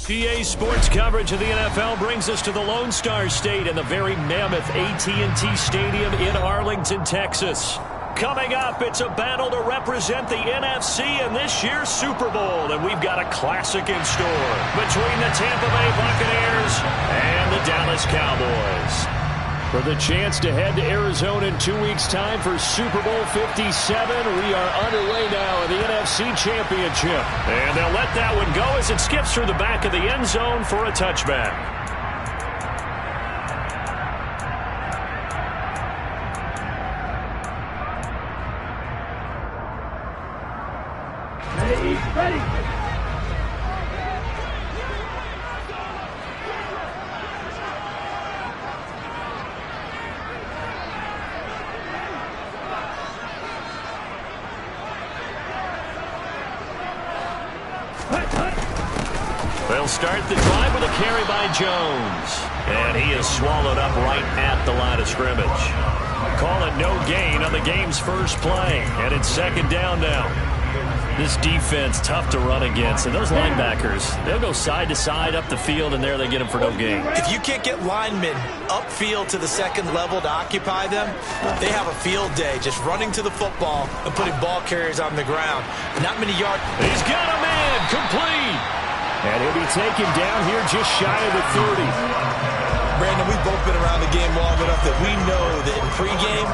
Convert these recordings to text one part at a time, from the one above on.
PA Sports coverage of the NFL brings us to the Lone Star State and the very mammoth AT&T Stadium in Arlington, Texas. Coming up, it's a battle to represent the NFC in this year's Super Bowl, and we've got a classic in store between the Tampa Bay Buccaneers and the Dallas Cowboys. For the chance to head to Arizona in 2 weeks' time for Super Bowl 57, we are underway now in the NFC Championship. And they'll let that one go as it skips through the back of the end zone for a touchback. Ready. They'll start the drive with a carry by Jones. And he is swallowed up right at the line of scrimmage. Call it no gain on the game's first play. And it's second down now. This defense, tough to run against. And those linebackers, they'll go side to side up the field, and there they get them for no gain. If you can't get linemen upfield to the second level to occupy them, they have a field day just running to the football and putting ball carriers on the ground. Not many yards. He's got a man complete. And he'll be taken down here just shy of the 30. Brandon, we've both been around the game long enough that we know that in pregame,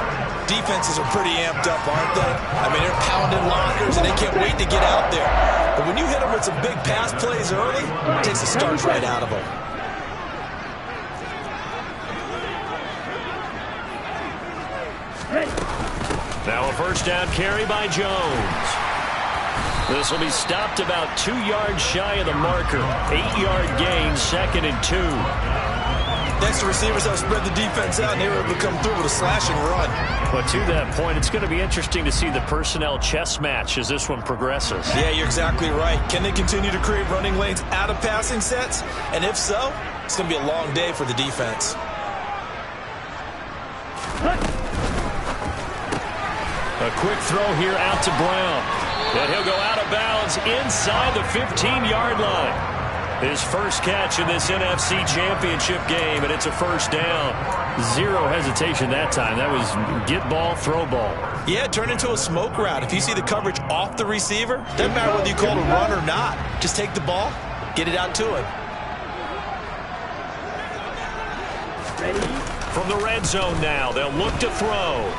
defenses are pretty amped up, aren't they? I mean, they're pounding lockers, and they can't wait to get out there. But when you hit them with some big pass plays early, it takes the starch right out of them. Now a first down carry by Jones. This will be stopped about 2 yards shy of the marker. 8-yard gain, 2nd and 2. Next, the receivers have spread the defense out, and they were able to come through with a slashing run. But to that point, it's going to be interesting to see the personnel chess match as this one progresses. Yeah, you're exactly right. Can they continue to create running lanes out of passing sets? And if so, it's going to be a long day for the defense. A quick throw here out to Brown. And he'll go out of bounds inside the 15-yard line. His first catch in this NFC Championship game, and it's a first down. Zero hesitation that time. That was get ball, throw ball. Yeah, turn into a smoke route. If you see the coverage off the receiver, doesn't matter whether you call it a run or not. Just take the ball, get it out to him. Ready. From the red zone now, they'll look to throw.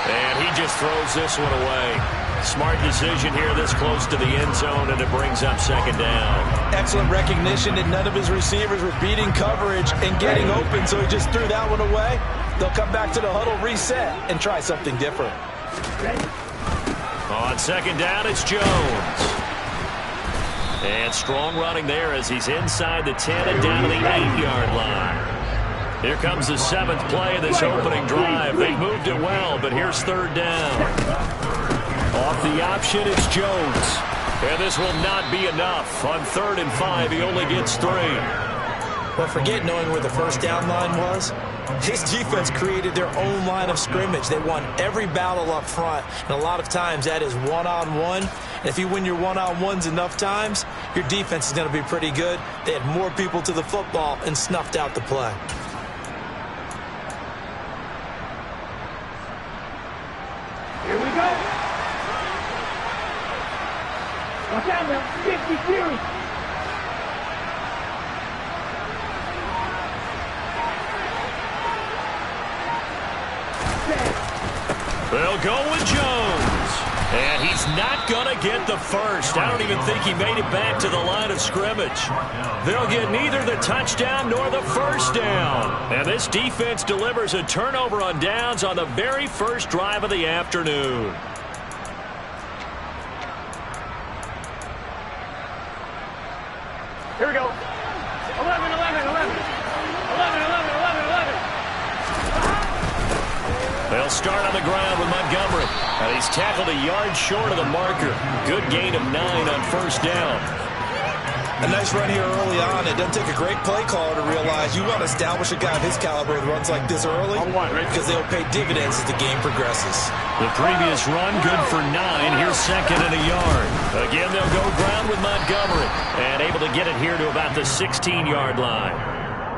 And he just throws this one away. Smart decision here this close to the end zone, and it brings up second down. Excellent recognition that none of his receivers were beating coverage and getting open, so he just threw that one away. They'll come back to the huddle, reset, and try something different. On second down, it's Jones. And strong running there as he's inside the 10 and down to the 8-yard line. Here comes the 7th play of this opening drive. They moved it well, but here's third down. Off the option, it's Jones. And this will not be enough. On 3rd and 5, he only gets 3. Well, forget knowing where the first down line was. His defense created their own line of scrimmage. They won every battle up front, and a lot of times that is one-on-one. And if you win your one-on-ones enough times, your defense is going to be pretty good. They had more people to the football and snuffed out the play. Here we go. Watch out now. 50 series. They'll go with Jones. And he's not going to get the first. I don't even think he made it back to the line of scrimmage. They'll get neither the touchdown nor the first down. And this defense delivers a turnover on downs on the very first drive of the afternoon. Here we go. 11, 11, 11. 11, 11, 11, 11. They'll start on the ground with Montgomery. And he's tackled a yard short of the marker. Good gain of 9 on first down. A nice run here early on. It doesn't take a great play caller to realize you want to establish a guy of his caliber that runs like this early because they'll pay dividends as the game progresses. The previous run, good for 9. Here's second and a yard. Again, they'll go ground with Montgomery. And able to get it here to about the 16-yard line.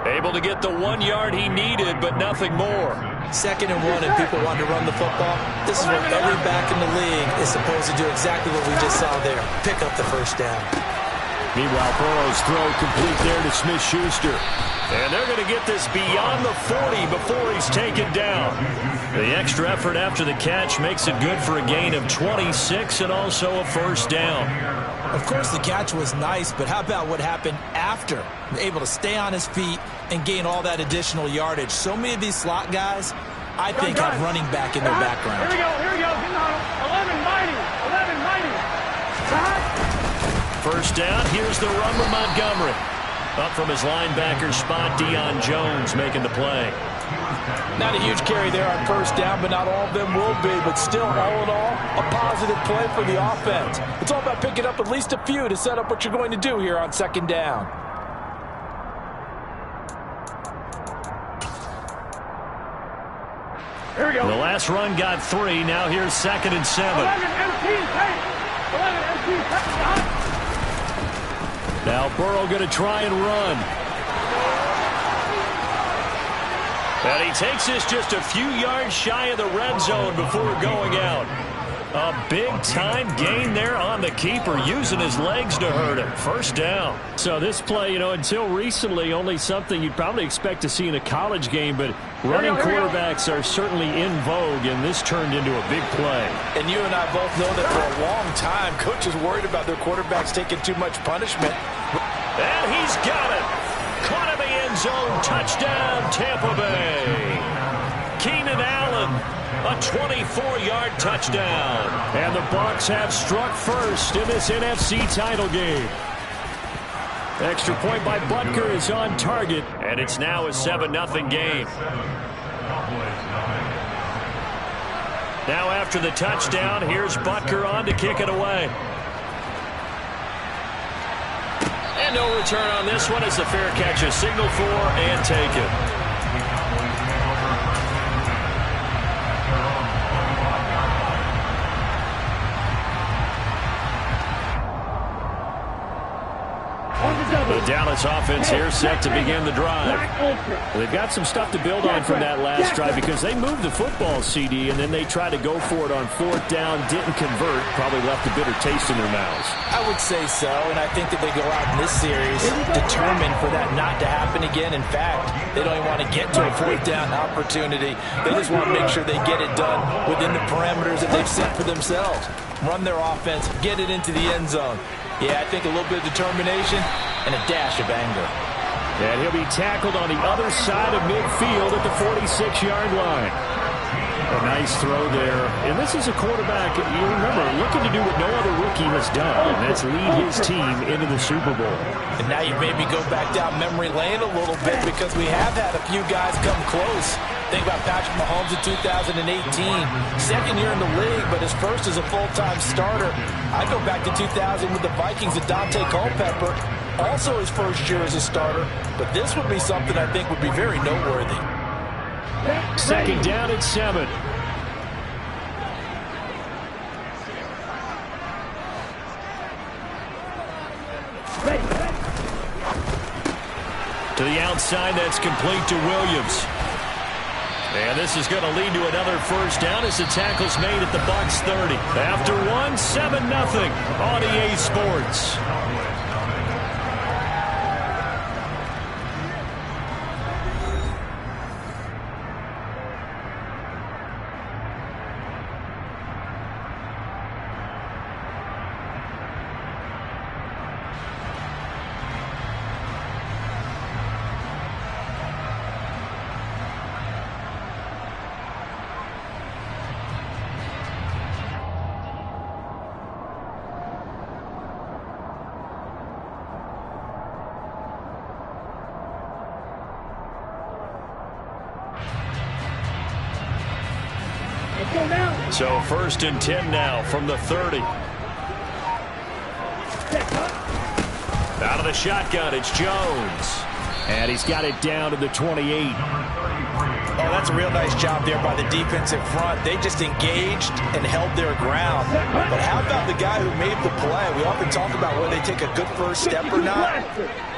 Able to get the 1 yard he needed, but nothing more. Second and 1, and people want to run the football. This is what every back in the league is supposed to do, exactly what we just saw there. Pick up the first down. Meanwhile, Burrow's throw complete there to Smith-Schuster. And they're going to get this beyond the 40 before he's taken down. The extra effort after the catch makes it good for a gain of 26 and also a first down. Of course, the catch was nice, but how about what happened after? Able to stay on his feet and gain all that additional yardage. So many of these slot guys, I think, have running back in their background. Here we go, here we go. 11 mighty, 11 mighty. First down, here's the run with Montgomery. Up from his linebacker spot, Deion Jones making the play. Not a huge carry there on first down, but not all of them will be. But still, all in all, a positive play for the offense. It's all about picking up at least a few to set up what you're going to do here on second down. Here we go. The last run got 3. Now here's second and 7. 11 MPs, hey. 11 MPs, hey. Now Burrow going to try and run. And he takes this just a few yards shy of the red zone before going out. A big-time gain there on the keeper, using his legs to hurt him. First down. So this play, until recently, only something you'd probably expect to see in a college game, but running quarterbacks are certainly in vogue, and this turned into a big play. And you and I both know that for a long time, coaches worried about their quarterbacks taking too much punishment. And he's got it. Caught in the end zone. Touchdown, Tampa Bay. Keenan Allen, a 24-yard touchdown. And the Bucks have struck first in this NFC title game. Extra point by Butker is on target, and it's now a 7-0 game. Now after the touchdown, here's Butker on to kick it away. And no return on this one as the fair catch is signaled for and taken. The Dallas offense here set to begin the drive. They've got some stuff to build on from that last drive because they moved the football, CD, and then they tried to go for it on fourth down, didn't convert, probably left a bitter taste in their mouths. I would say so, and I think that they go out in this series determined for that not to happen again. In fact, they don't even want to get to a fourth down opportunity. They just want to make sure they get it done within the parameters that they've set for themselves. Run their offense, get it into the end zone. Yeah, I think a little bit of determination and a dash of anger. And he'll be tackled on the other side of midfield at the 46-yard line. A nice throw there. And this is a quarterback, you remember, looking to do what no other rookie has done, and that's lead his team into the Super Bowl. And now you maybe go back down memory lane a little bit because we have had a few guys come close. Think about Patrick Mahomes in 2018. Second year in the league, but his first as a full-time starter. I go back to 2000 with the Vikings and Dante Culpepper. Also his first year as a starter. But this would be something I think would be very noteworthy. Second down at 7. To the outside, that's complete to Williams. And this is going to lead to another first down as the tackle's made at the Bucks 30. After one, 7-0 on EA Sports. So first and 10 now from the 30. Out Out of the shotgun, it's Jones. And he's got it down to the 28. Oh, that's a real nice job there by the defensive front. They just engaged and held their ground. But how about the guy who made the play? We often talk about whether they take a good first step or not.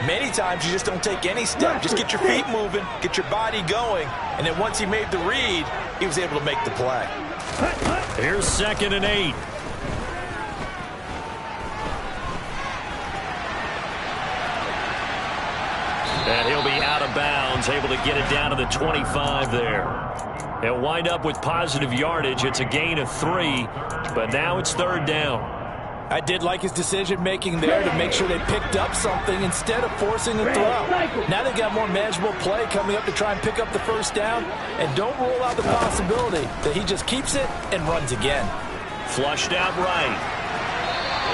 Many times you just don't take any step. Just get your feet moving, get your body going. And then once he made the read, he was able to make the play. Here's 2nd and 8. And he'll be out of bounds, able to get it down to the 25 there. They'll wind up with positive yardage. It's a gain of 3, but now it's 3rd down. I did like his decision-making there to make sure they picked up something instead of forcing a throw. Now they've got more manageable play coming up to try and pick up the first down, and don't rule out the possibility that he just keeps it and runs again. Flushed out right.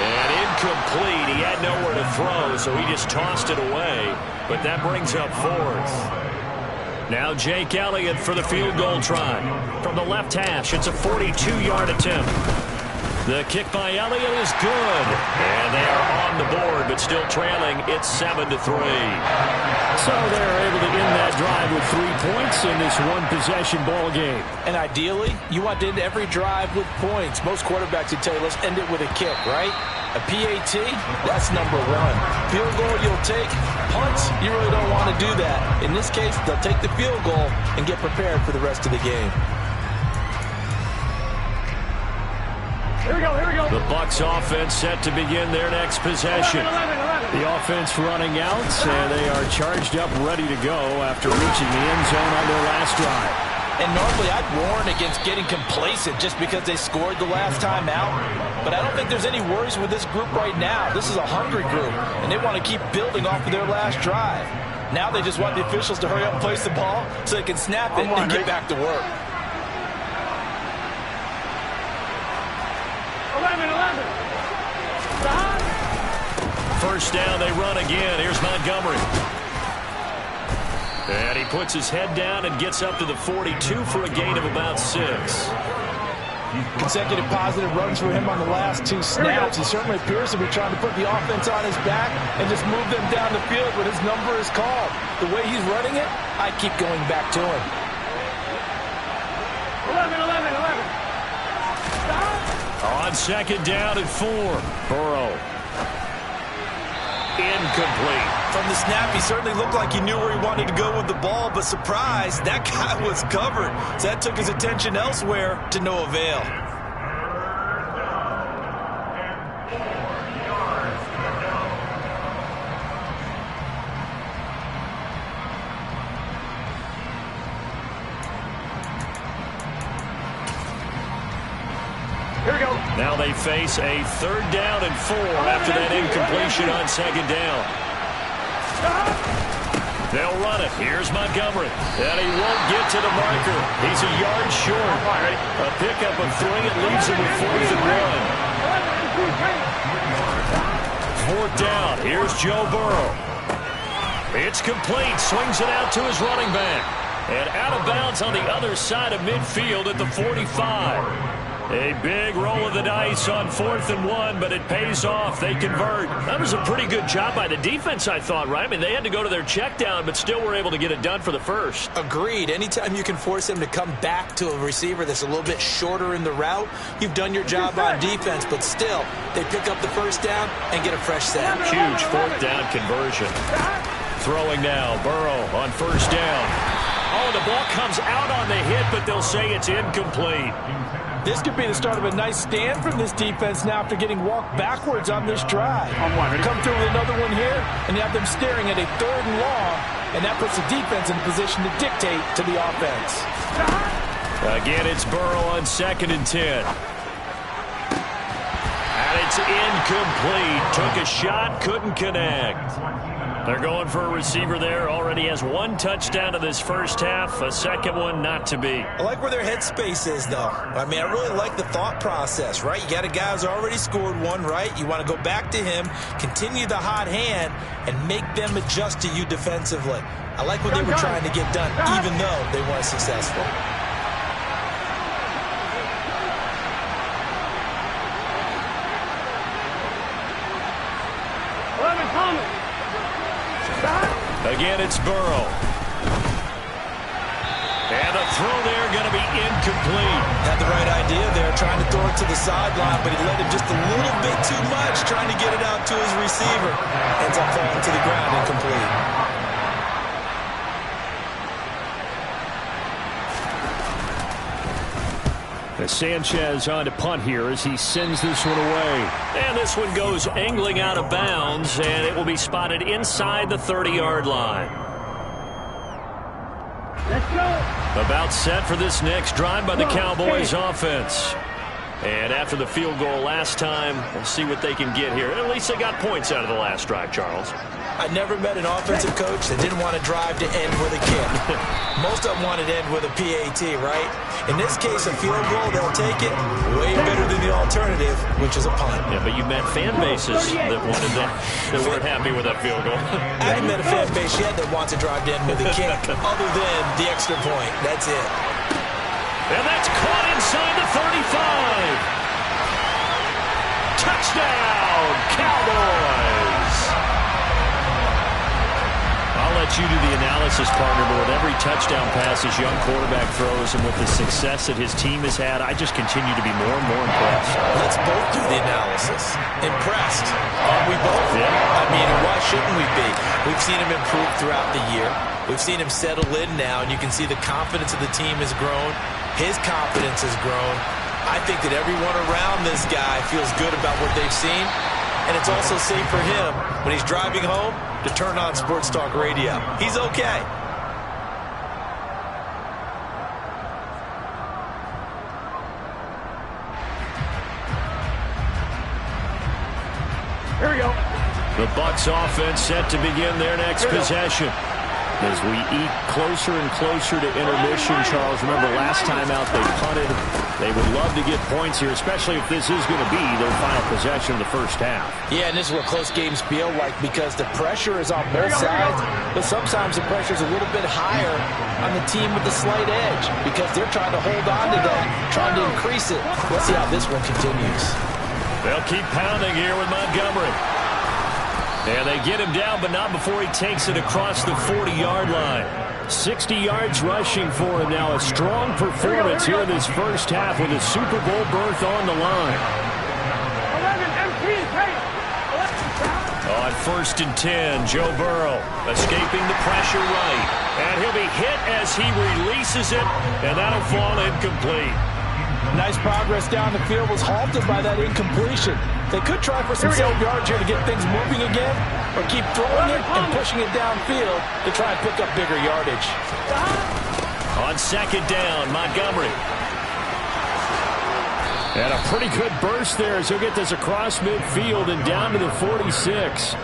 And incomplete. He had nowhere to throw, so he just tossed it away. But that brings up 4th. Now Jake Elliott for the field goal try. From the left hash, it's a 42-yard attempt. The kick by Elliott is good. And they are on the board, but still trailing. It's 7-3. So they're able to end that drive with 3 points in this one-possession ball game. And ideally, you want to end every drive with points. Most quarterbacks would tell you, let's end it with a kick, right? A PAT, that's number 1. Field goal you'll take. Punts, you really don't want to do that. In this case, they'll take the field goal and get prepared for the rest of the game. Here we go, here we go. The Bucks offense set to begin their next possession. 11. The offense running out, and they are charged up, ready to go after reaching the end zone on their last drive. And normally I'd warn against getting complacent just because they scored the last time out. But I don't think there's any worries with this group right now. This is a hungry group, and they want to keep building off of their last drive. Now they just want the officials to hurry up and place the ball so they can snap it and get back to work. 11. First down, they run again. Here's Montgomery. And he puts his head down and gets up to the 42 for a gain of about 6. Consecutive positive runs for him on the last 2 snaps. He certainly appears to be trying to put the offense on his back and just move them down the field when his number is called. The way he's running it, I keep going back to him. 11. On 2nd down and 4. Burrow. Incomplete. From the snap, he certainly looked like he knew where he wanted to go with the ball, but surprise, that guy was covered. So that took his attention elsewhere to no avail. Here we go. Now they face a 3rd down and 4 after that incompletion on 2nd down. They'll run it. Here's Montgomery. And he won't get to the marker. He's a yard short. A pickup of 3. It leaves him with 4th and 1. 4th down. Here's Joe Burrow. It's complete. Swings it out to his running back. And out of bounds on the other side of midfield at the 45. A big roll of the dice on 4th and 1, but it pays off. They convert. That was a pretty good job by the defense, I thought, right? I mean, they had to go to their check down, but still were able to get it done for the first. Agreed. Anytime you can force them to come back to a receiver that's a little bit shorter in the route, you've done your job on defense, but still, they pick up the first down and get a fresh set. Huge 4th down conversion. Throwing now, Burrow on 1st down. Oh, the ball comes out on the hit, but they'll say it's incomplete. This could be the start of a nice stand from this defense now after getting walked backwards on this drive. Come through with another one here, and you have them staring at a 3rd and long, and that puts the defense in a position to dictate to the offense. Again, it's Burrow on 2nd and 10. And it's incomplete. Took a shot, couldn't connect. They're going for a receiver there. Already has 1 touchdown in this first half. A second one not to be. I like where their headspace is, though. I mean, I really like the thought process, right? You got a guy who's already scored 1, right? You want to go back to him, continue the hot hand, and make them adjust to you defensively. I like what they were trying to get done, even though they weren't successful. Again, it's Burrow. And the throw there going to be incomplete. Had the right idea there, trying to throw it to the sideline, but he let him just a little bit too much, trying to get it out to his receiver. Ends up falling to the ground, incomplete. Sanchez on to punt here as he sends this one away. And this one goes angling out of bounds, and it will be spotted inside the 30-yard line. Let's go. About set for this next drive by the Cowboys offense. And after the field goal last time, we'll see what they can get here. At least they got points out of the last drive, Charles. I never met an offensive coach that didn't want to drive to end with a kick. Most of them wanted to end with a PAT, right? In this case, a field goal, they'll take it way better than the alternative, which is a punt. Yeah, but you met fan bases that wanted that weren't happy with that field goal. I haven't met a fan base yet that wants to drive to end with a kick, other than the extra point. That's it. And that's caught inside the 35. Touchdown, Cowboys. I'll let you do the analysis, partner, but with every touchdown pass this young quarterback throws and with the success that his team has had, I just continue to be more and more impressed. Let's both do the analysis. Impressed. Aren't we both? Yeah. I mean, why shouldn't we be? We've seen him improve throughout the year. We've seen him settle in now, and you can see the confidence of the team has grown. His confidence has grown. I think that everyone around this guy feels good about what they've seen. And it's also safe for him when he's driving home to turn on Sports Talk Radio. He's okay. Here we go. The Bucks offense set to begin their next possession. As we eat closer and closer to intermission, Charles, remember last time out they punted. They would love to get points here, especially if this is going to be their final possession of the first half. Yeah, and this is what close games feel like because the pressure is on both sides, but sometimes the pressure is a little bit higher on the team with the slight edge because they're trying to hold on to that, trying to increase it. Let's see how this one continues. They'll keep pounding here with Montgomery. And they get him down, but not before he takes it across the 40-yard line. 60 yards rushing for him now. A strong performance here in this first half with a Super Bowl berth on the line. 11 empty. On 1st and 10, Joe Burrow escaping the pressure right. And he'll be hit as he releases it, and that'll fall incomplete. Nice progress down the field was halted by that incompletion. They could try for some save yards here to get things moving again, or keep throwing it and pushing it downfield to try and pick up bigger yardage. On 2nd down, Montgomery. And a pretty good burst there as he'll get this across midfield and down to the 46.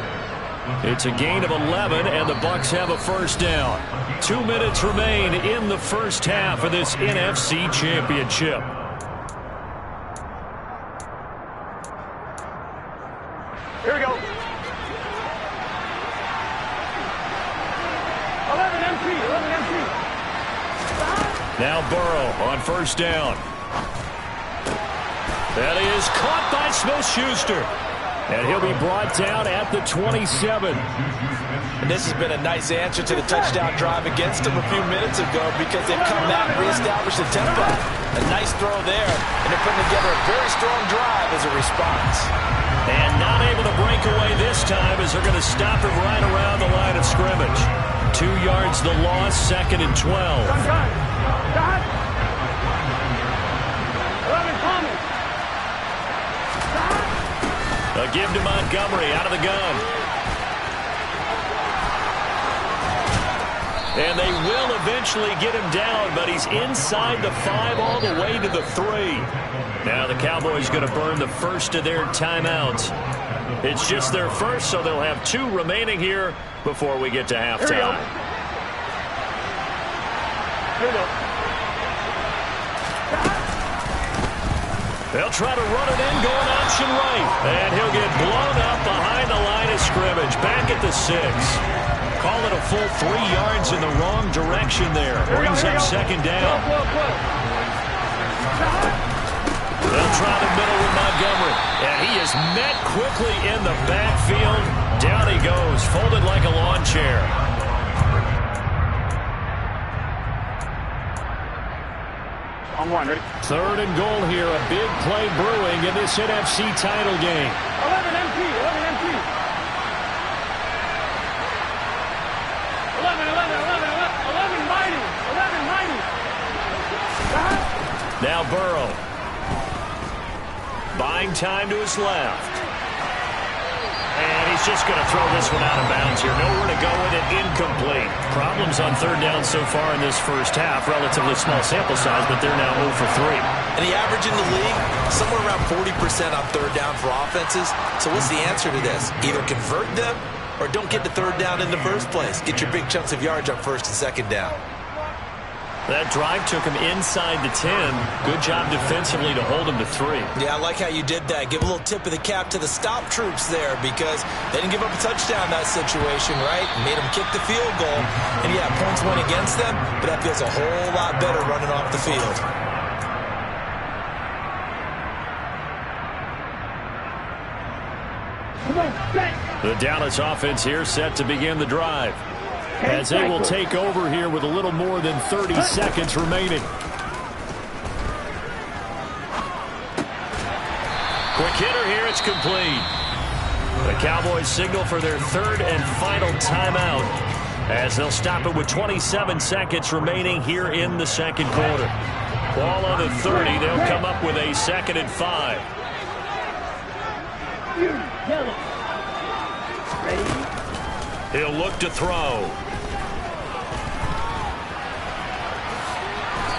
It's a gain of 11, and the Bucks have a first down. 2 minutes remain in the first half of this NFC Championship. Here we go. 11 empty. Now Burrow on 1st down. That is caught by Smith-Schuster. And he'll be brought down at the 27. And this has been a nice answer to the touchdown drive against them a few minutes ago because they've come back and reestablished the tempo. A nice throw there, and they're putting together a very strong drive as a response. And not able to break away this time as they're going to stop him right around the line of scrimmage. 2 yards the loss, 2nd and 12. Done. 11 coming. A give to Montgomery out of the gun. And they will eventually get him down, but he's inside the 5 all the way to the 3. Now the Cowboys going to burn the first of their timeouts. It's just their first, so they'll have 2 remaining here before we get to halftime. Here we go. They'll try to run it in, going option right. And he'll get blown up behind the line of scrimmage, back at the 6. Call it a full 3 yards in the wrong direction there. Brings up 2nd down. They'll try the middle with Montgomery. And he is met quickly in the backfield. Down he goes, folded like a lawn chair. On one, ready? 3rd and goal here. A big play brewing in this NFC title game. 11 empty. 11 empty. 11 mighty. 11 mighty. Now Burrow. Buying time to his left. And he's just going to throw this one out of bounds here. Nowhere to go with it. Incomplete. Problems on 3rd down so far in this first half. Relatively small sample size, but they're now 0 for 3. And the average in the league, somewhere around 40% on 3rd down for offenses. So what's the answer to this? Either convert them or don't get to 3rd down in the first place. Get your big chunks of yards on 1st and 2nd down. That drive took him inside the 10. Good job defensively to hold him to 3. Yeah, I like how you did that. Give a little tip of the cap to the stop troops there because they didn't give up a touchdown in that situation, right? Made them kick the field goal. And, yeah, points went against them, but that feels a whole lot better running off the field. The Dallas offense here set to begin the drive, as they will take over here with a little more than 30 seconds remaining. Quick hitter here, it's complete. The Cowboys signal for their 3rd and final timeout, as they'll stop it with 27 seconds remaining here in the 2nd quarter. Ball on the 30, they'll come up with a 2nd and 5. He'll look to throw.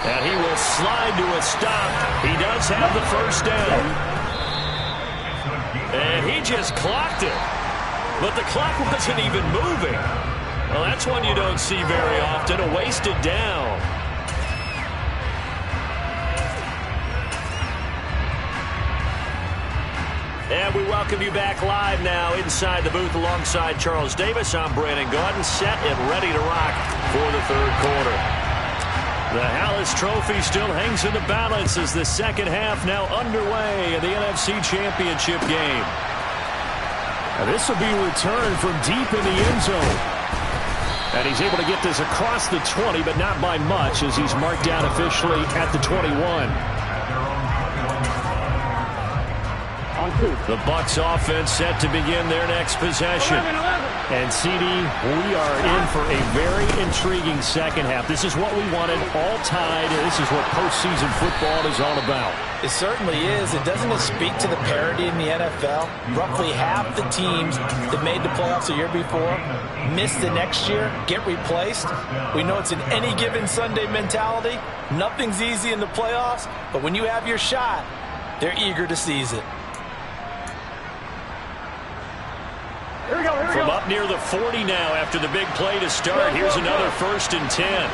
And he will slide to a stop. He does have the 1st down. And he just clocked it. But the clock wasn't even moving. Well, that's one you don't see very often, a wasted down. And we welcome you back live now inside the booth alongside Charles Davis. I'm Brandon Gaudin, set and ready to rock for the 3rd quarter. The Hallis Trophy still hangs in the balance as the 2nd half now underway in the NFC Championship game. And this will be returned from deep in the end zone. And he's able to get this across the 20, but not by much, as he's marked down officially at the 21. The Bucks offense set to begin their next possession. 11. And, CD, we are in for a very intriguing 2nd half. This is what we wanted, all tied, and this is what postseason football is all about. It certainly is. And doesn't it speak to the parity in the NFL? Roughly half the teams that made the playoffs the year before miss the next year, get replaced. We know it's an any given Sunday mentality. Nothing's easy in the playoffs, but when you have your shot, they're eager to seize it. Here we go. From up near the 40 now after the big play to start. Here's another 1st and 10.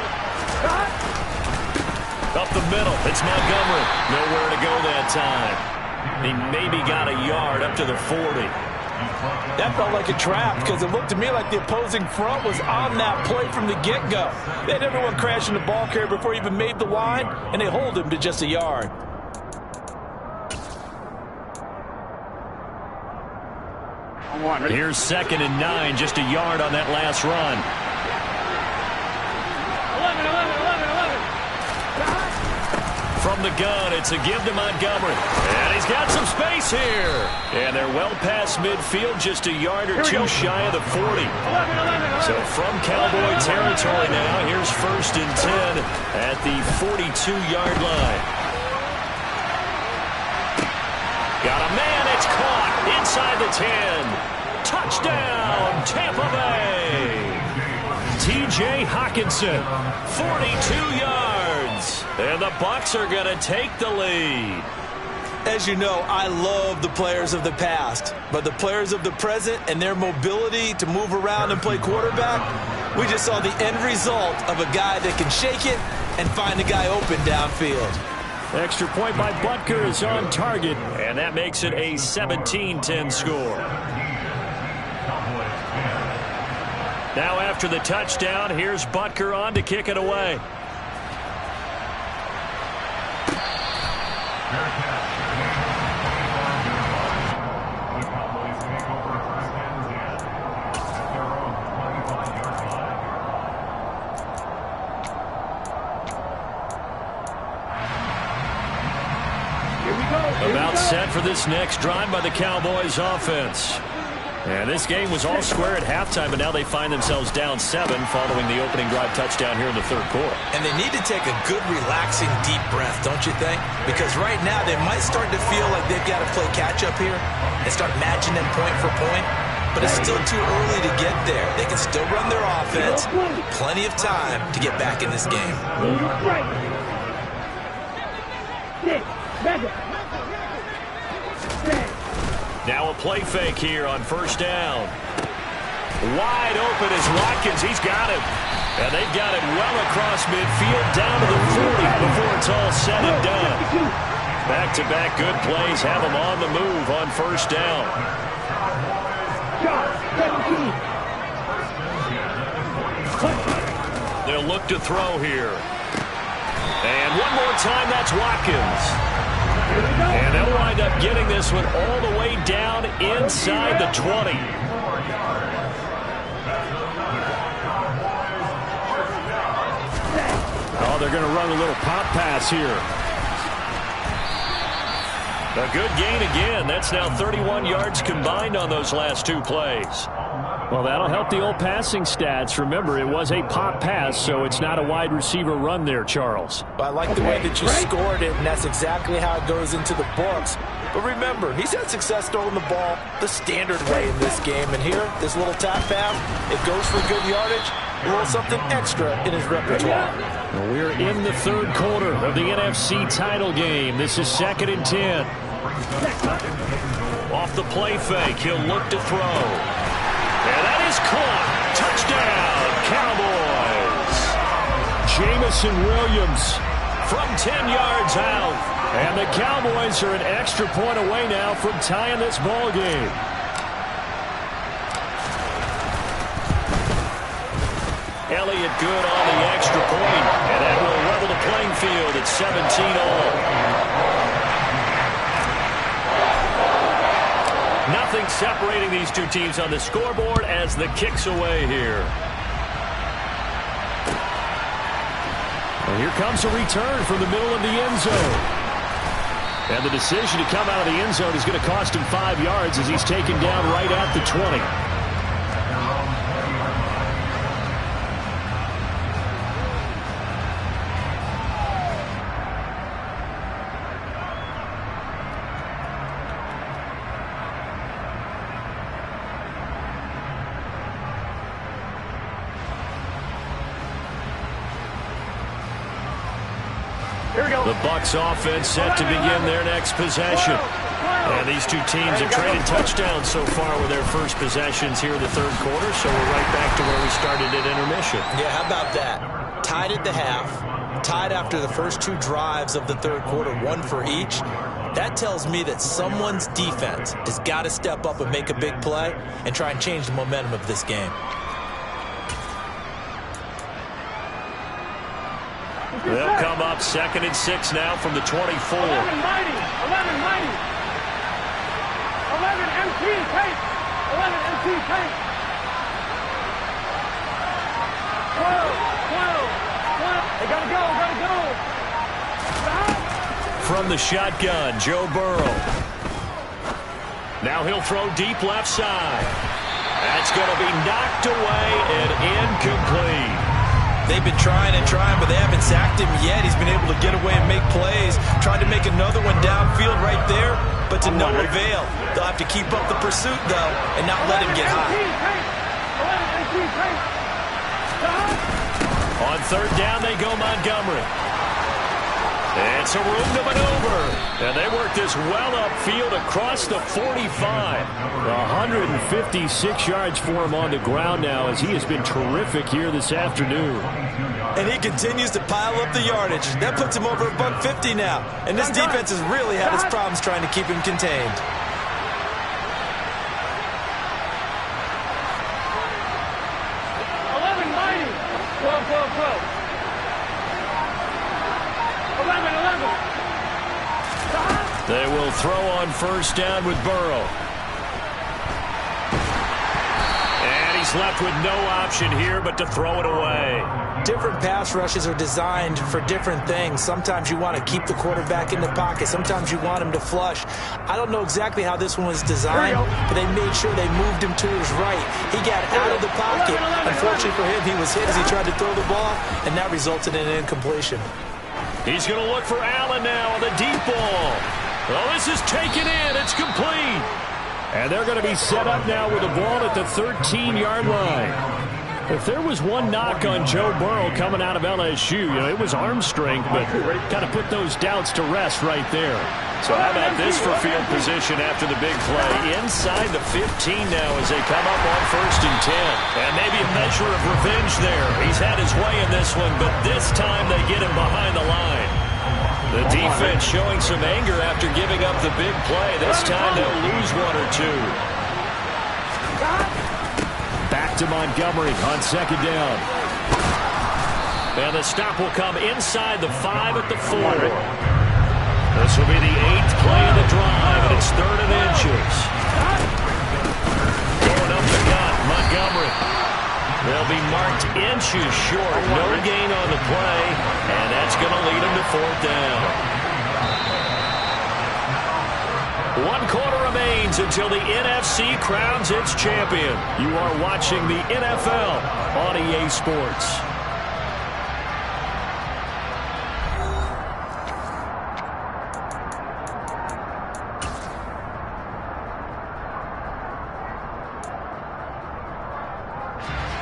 Up the middle. It's Montgomery. Nowhere to go that time. He maybe got a yard up to the 40. That felt like a trap because it looked to me like the opposing front was on that play from the get-go. They had everyone crashing the ball carrier before he even made the line, and they hold him to just a yard. Here's 2nd and 9, just a yard on that last run. 11. From the gun, it's a give to Montgomery. And he's got some space here. And they're well past midfield, just a yard or two shy of the 40. 11. So from Cowboy territory now, here's 1st and 10 at the 42-yard line. Got a man, it's caught inside the 10. Touchdown, Tampa Bay. T.J. Hockenson, 42 yards. And the Bucks are going to take the lead. As you know, I love the players of the past, but the players of the present and their mobility to move around and play quarterback, we just saw the end result of a guy that can shake it and find a guy open downfield. Extra point by Butker is on target, and that makes it a 17-10 score. Now after the touchdown, here's Butker on to kick it away. About set for this next drive by the Cowboys offense. And this game was all square at halftime, but now they find themselves down 7 following the opening drive touchdown here in the third quarter. And they need to take a good, relaxing, deep breath, don't you think? Because right now they might start to feel like they've got to play catch-up here and start matching them point for point. But it's still too early to get there. They can still run their offense. Plenty of time to get back in this game. Now a play fake here on first down. Wide open is Watkins. He's got it. And they've got it well across midfield down to the 40 before it's all said and done. Back-to-back good plays have them on the move on first down. They'll look to throw here. And one more time, that's Watkins. And they'll wind up getting this one all the way down inside the 20. Oh, they're going to run a little pop pass here. A good gain again. That's now 31 yards combined on those last 2 plays. Well, that'll help the old passing stats. Remember, it was a pop pass, so it's not a wide receiver run there, Charles. Well, I like the way that you scored it, and that's exactly how it goes into the books. But remember, he's had success throwing the ball the standard way in this game. And here, this little tap pass, it goes for good yardage, a little something extra in his repertoire. Well, we're in the third quarter of the NFC title game. This is 2nd and 10. Off the play fake, he'll look to throw. And that is caught. Touchdown, Cowboys. Jamison Williams from 10 yards out. And the Cowboys are an extra point away now from tying this ball game. Elliott good on the extra point. And that will level the playing field at 17 all. Nothing separating these two teams on the scoreboard as the kick's away here. And here comes a return from the middle of the end zone. And the decision to come out of the end zone is going to cost him 5 yards as he's taken down right at the 20. The Bucks offense set to begin their next possession. And these two teams have traded touchdowns so far with their first possessions here in the third quarter, so we're right back to where we started at intermission. Yeah, how about that? Tied at the half, tied after the first 2 drives of the third quarter, 1 for each. That tells me that someone's defense has got to step up and make a big play and try and change the momentum of this game. They'll come up 2nd and 6 now from the 24. 11 mighty. 11 mighty. 11 MT tape. 11 MT tape. 12. They gotta go. Stop. From the shotgun, Joe Burrow. Now he'll throw deep left side. That's going to be knocked away and incomplete. They've been trying, but they haven't sacked him yet. He's been able to get away and make plays. Tried to make another one downfield right there, but to no avail. They'll have to keep up the pursuit, though, and not let him get high. On third down, they go Montgomery. It's a room to maneuver. And they work this well upfield across the 45. 156 yards for him on the ground now as he has been terrific here this afternoon. And he continues to pile up the yardage. That puts him over $150 now. And this defense has really had its problems trying to keep him contained. They will throw on first down with Burrow. And he's left with no option here but to throw it away. different pass rushes are designed for different things. Sometimes you want to keep the quarterback in the pocket. Sometimes you want him to flush. I don't know exactly how this one was designed, but they made sure they moved him to his right. He got out of the pocket. Unfortunately for him, he was hit as he tried to throw the ball, and that resulted in an incompletion. He's going to look for Allen now on the deep ball. Well, this is taken in. It's complete. And they're going to be set up now with the ball at the 13-yard line. If there was one knock on Joe Burrow coming out of LSU, it was arm strength, but kind of put those doubts to rest right there. So how about this for field position after the big play? Inside the 15 now as they come up on 1st and 10. And maybe a measure of revenge there. He's had his way in this one, but this time they get him behind the line. The defense showing some anger after giving up the big play. This time they'll lose one or two. Back to Montgomery on 2nd down. And the stop will come inside the 5 at the 4. This will be the 8th play of the drive, and it's 3rd and inches. Going up the gut, Montgomery. They'll be marked inches short. No gain on the play, and that's going to lead them to 4th down. 1 quarter remains until the NFC crowns its champion. You are watching the NFL on EA Sports.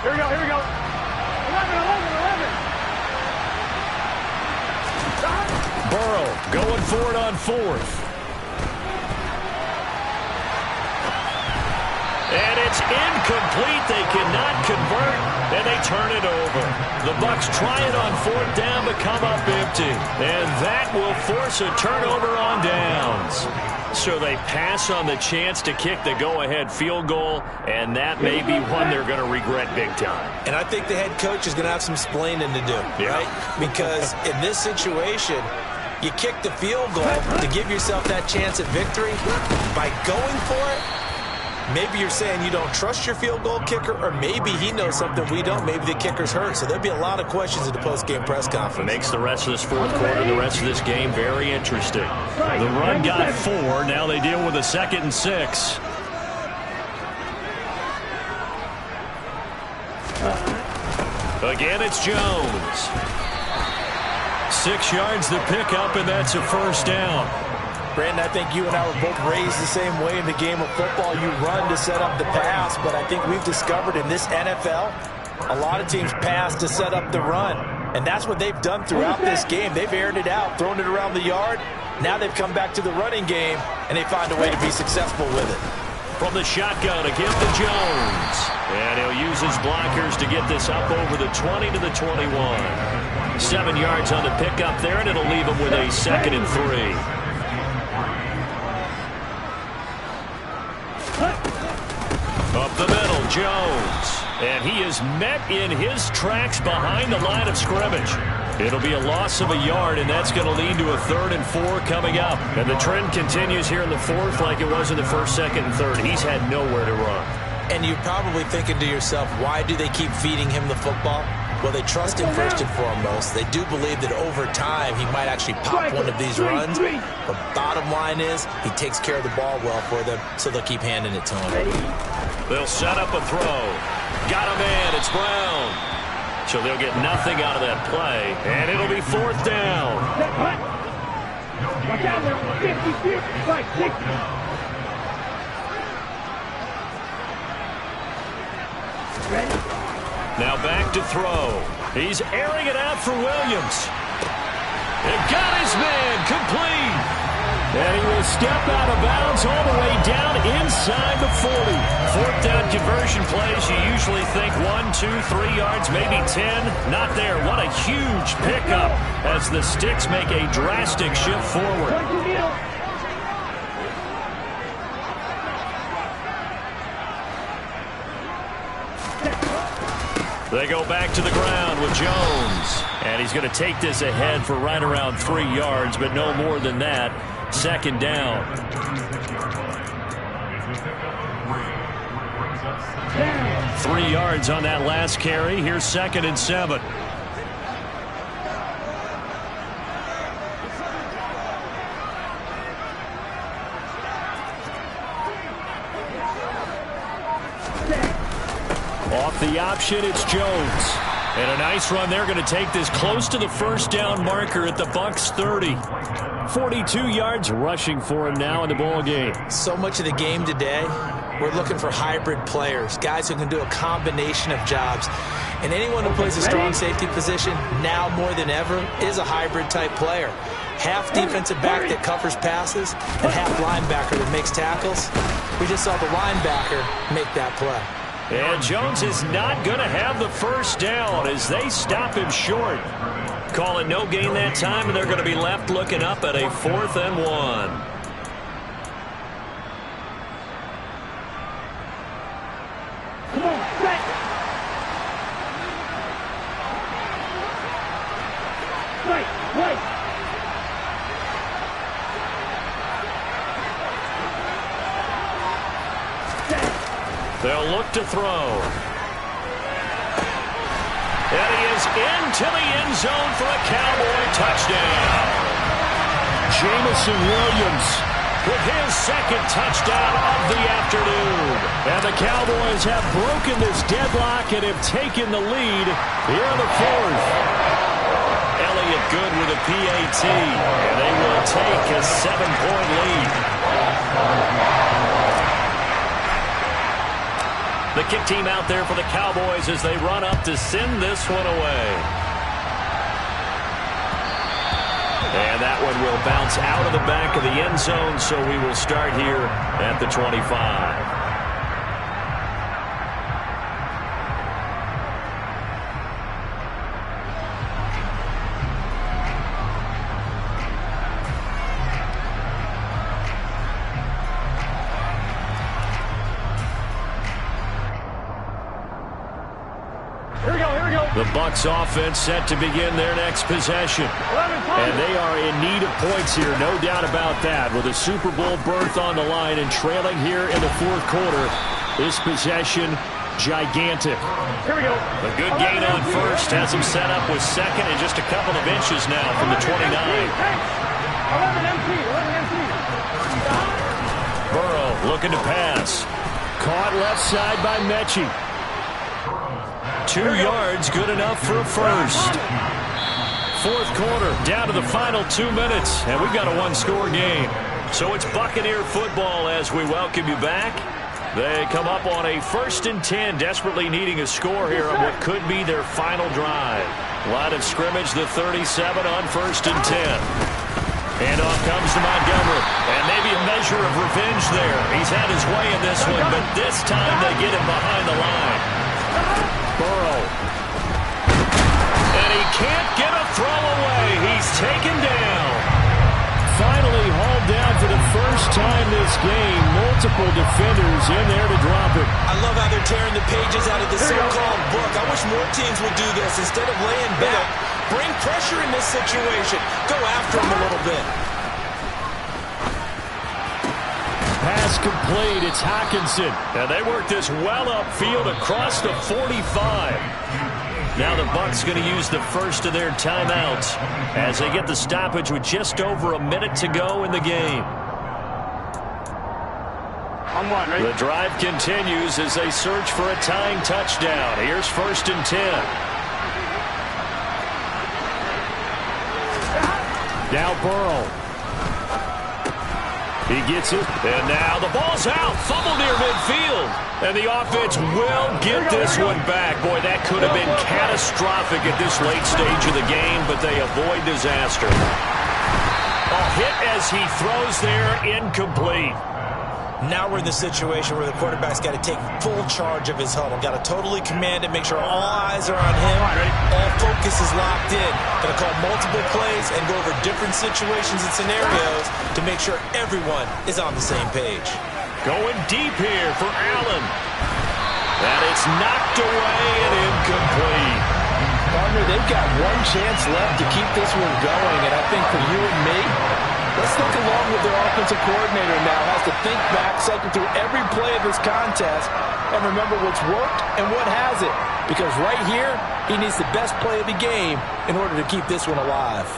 Here we go, here we go. 11. Burrow going for it on 4th. And it's incomplete. They cannot convert, and they turn it over. The Bucks try it on 4th down, but come up empty. And that will force a turnover on downs. So they pass on the chance to kick the go-ahead field goal, and that may be one they're going to regret big time. And I think the head coach is going to have some splaining to do, right? Because in this situation, you kick the field goal to give yourself that chance at victory. By going for it, maybe you're saying you don't trust your field goal kicker, or maybe he knows something we don't. Maybe the kicker's hurt. So there'll be a lot of questions at the post-game press conference. Makes the rest of this 4th quarter, the rest of this game, very interesting. The run got 4. Now they deal with a 2nd and 6. Again, it's Jones. 6 yards the pickup, and that's a 1st down. Brandon, I think you and I were both raised the same way in the game of football. You run to set up the pass, but I think we've discovered in this NFL, a lot of teams pass to set up the run. And that's what they've done throughout this game. They've aired it out, thrown it around the yard. Now they've come back to the running game, and they find a way to be successful with it. From the shotgun, a give to Jones. And he'll use his blockers to get this up over the 20 to the 21. 7 yards on the pickup there, and it'll leave him with a 2nd and 3. Up the middle, Jones. And he is met in his tracks behind the line of scrimmage. It'll be a loss of a yard, and that's going to lead to a 3rd and 4 coming up. And the trend continues here in the 4th like it was in the 1st, 2nd, and 3rd. He's had nowhere to run. And you're probably thinking to yourself, why do they keep feeding him the football? Well, they trust him first and foremost. They do believe that over time he might actually pop one of these runs. But bottom line is he takes care of the ball well for them, so they'll keep handing it to him. They'll set up a throw. Got a man. It's Brown. So they'll get nothing out of that play, and it'll be 4th down. Watch out, they're 50, 60. Now back to throw. He's airing it out for Williams. And got his man complete. And he will step out of bounds all the way down inside the 40. 4th down conversion plays, you usually think 1, 2, 3 yards, maybe 10. Not there. What a huge pickup as the Sticks make a drastic shift forward. They go back to the ground with Jones. And he's going to take this ahead for right around 3 yards, but no more than that. 2nd down. Down. 3 yards on that last carry. Here's 2nd and 7. Off the option, it's Jones. And a nice run. They're going to take this close to the first down marker at the Bucks 30. 42 yards rushing for him now in the ball game. So much of the game today, we're looking for hybrid players, guys who can do a combination of jobs. And anyone who plays a strong safety position now more than ever is a hybrid type player. Half defensive back that covers passes and half linebacker that makes tackles. We just saw the linebacker make that play. And Jones is not going to have the first down as they stop him short. Call it no gain that time, and they're going to be left looking up at a 4th and 1. Come on, set. Wait. They'll look to throw. And he is into the end zone for a Cowboy touchdown. Jamison Williams with his second touchdown of the afternoon. And the Cowboys have broken this deadlock and have taken the lead here in the 4th. Elliott good with a PAT. And they will take a 7-point lead. The kick team out there for the Cowboys as they run up to send this one away. And that one will bounce out of the back of the end zone, so we will start here at the 25. The Bucks offense set to begin their next possession. And they are in need of points here, no doubt about that. With a Super Bowl berth on the line and trailing here in the 4th quarter, this possession gigantic. Here we go. A good gain on first has him set up with second and just a couple of inches now from the 29. 11 MC. Burrow looking to pass. Caught left side by Mechie. 2 yards, good enough for a first. 4th quarter, down to the final 2 minutes, and we've got a 1-score game. So it's Buccaneer football as we welcome you back. They come up on a 1st and 10, desperately needing a score here on what could be their final drive. Line of scrimmage, the 37 on 1st and 10. And off comes to Montgomery. And maybe a measure of revenge there. He's had his way in this one, but this time they get him behind the line. Burrow. And he can't get a throw away. He's taken down. Finally hauled down for the first time this game. Multiple defenders in there to drop it. I love how they're tearing the pages out of the so-called book. I wish more teams would do this. Instead of laying back, bring pressure in this situation. Go after him a little bit. Pass complete. It's Hockenson. And they work this well upfield across the 45. Now the Bucks going to use the first of their timeouts as they get the stoppage with just over a minute to go in the game. The drive continues as they search for a tying touchdown. Here's 1st and 10. Now Burrow. He gets it, and now the ball's out. Fumble near midfield. And the offense will get this one back. Boy, that could have been catastrophic at this late stage of the game, but they avoid disaster. A hit as he throws there, incomplete. Now we're in the situation where the quarterback's got to take full charge of his huddle. Got to totally command it, make sure all eyes are on him. All focus is locked in. Got to call multiple plays and go over different situations and scenarios to make sure everyone is on the same page. Going deep here for Allen. And it's knocked away and incomplete. Partner, they've got one chance left to keep this one going, and I think for you and me, let's look along with their offensive coordinator now. Has to think back, cycle through every play of this contest, and remember what's worked and what hasn't. Because right here, he needs the best play of the game in order to keep this one alive.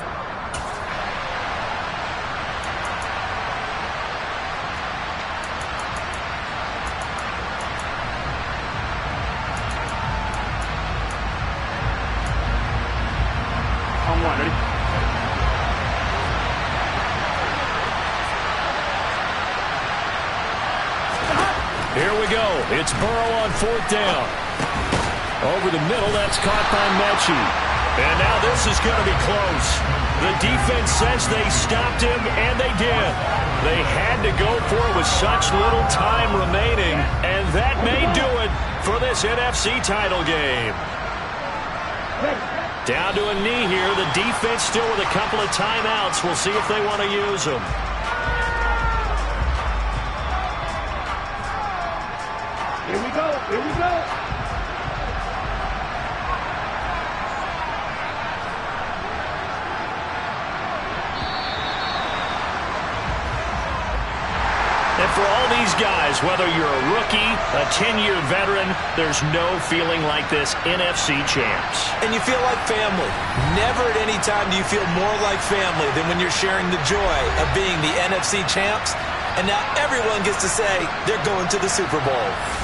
go. It's Burrow on 4th down. Over the middle, that's caught by Mechie. And now this is going to be close. The defense says they stopped him, and they did. They had to go for it with such little time remaining, and that may do it for this NFC title game. Down to a knee here. The defense still with a couple of timeouts. We'll see if they want to use them. Here we go. Here we go. And for all these guys, whether you're a rookie, a 10-year veteran, there's no feeling like this NFC champs. And you feel like family. Never at any time do you feel more like family than when you're sharing the joy of being the NFC champs. And now everyone gets to say they're going to the Super Bowl.